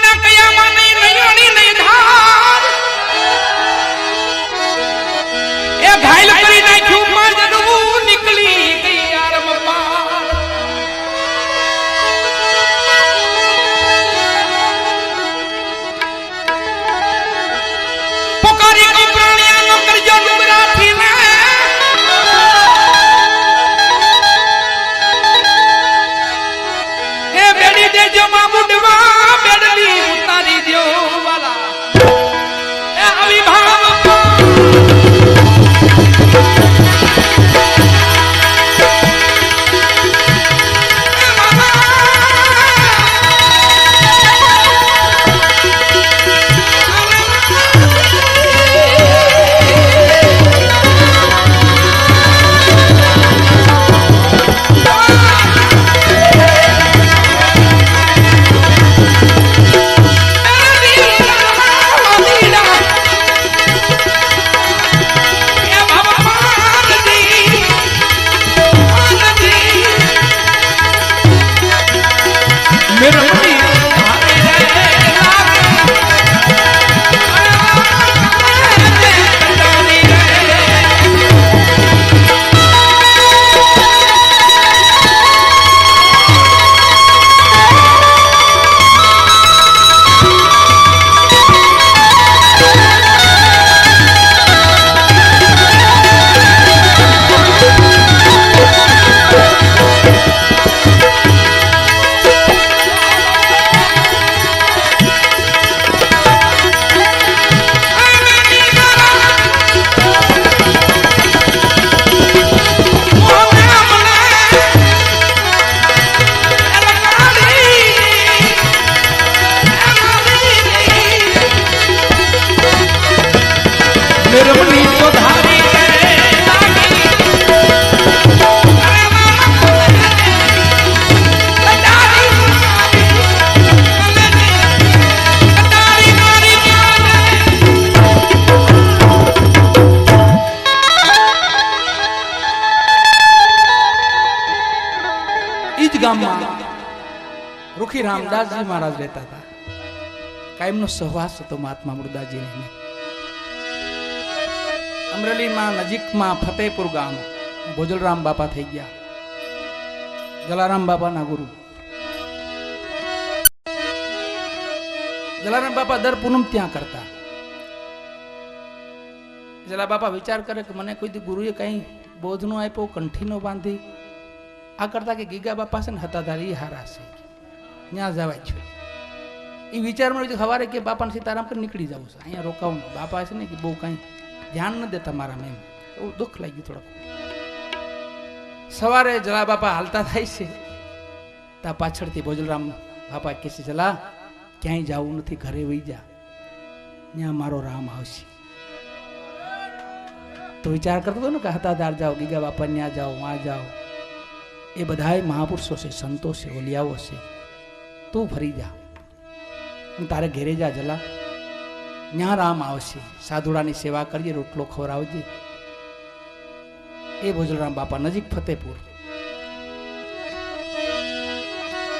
ના કયામાં નહીં નયણી નહીં ધાર એ ઘાયલ કરી નાખ્યું માજરું નીકળી ગઈ આરમ પાર પોકારી કો પ્રાણિયા નો કરજો ડુંગરાથી ને એ બેડી દેજો માં બુડવા બેડલી ઉતારી દો વાલા એ આવી ભાવ રૂખી રામદાસજી મહારાજ રહેતા હતા કાયમનો સહવાસ હતો મહાત્મા મૃદાજીને અમરેલીમાં નજીકમાં ફતેપુર ગામ ભોજલરામ બાપા થઈ ગયા જલારામ બાપાના ગુરુ જલારામ બાપા દર પૂનમ ત્યાં કરતા જલા બાપા વિચાર કરે કે મને કોઈ ગુરુએ કઈ બોધનો આપ્યો કંઠીનો બાંધી આ કરતા કે ગીગા બાપા છે ને હતાધારી હારા છે ત્યાં જવાય છે એ વિચારમાં સવારે કે બાપાને સીતારામ પર નીકળી જવું છે અહીંયા રોકાવું બાપા છે ને કે બહુ કાંઈ ધ્યાન ન દેતા મારા મેં એવું દુઃખ લાગ્યું થોડુંક સવારે જલા બાપા હાલતા થાય છે ત્યાં પાછળથી ભોજલરામ બાપા કહે છે જલા ક્યાંય જવું નથી ઘરે વહી જા ત્યાં મારો રામ આવશે તો વિચાર કરતો હતો ને કે હતાધાર જાઓ ગીગા બાપા ત્યાં જાઓ વहाँ જાઓ એ બધાય મહાપુરુષો છે સંતો છે ઓલિયાઓ છે તું ફરી જા તારે ઘેરે જા જલા ત્યાં રામ આવશે સાધુડાની સેવા કરીએ રોટલો ખવડાવજે એ ભોજલરામ બાપા નજીક ફતેપુર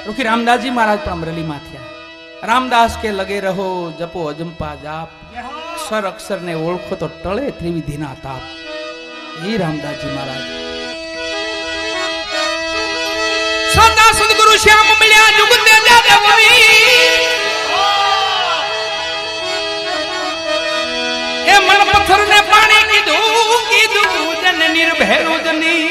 રૂખી રામદાસજી મહારાજ પણ અમરેલીમાં થયા રામદાસ કે લગે રહો જપો અજંપા જાપ અક્ષર અક્ષર ને ઓળખો તો ટળે ત્રિવિધિના તાપ એ રામદાસજી મહારાજ સદા સદગુરુ શ્યામ મળ્યા જુગ તેજા દેવવી એ મન પથ્થર ને પાણી કીધું કીધું જન નિર્ભેરું જની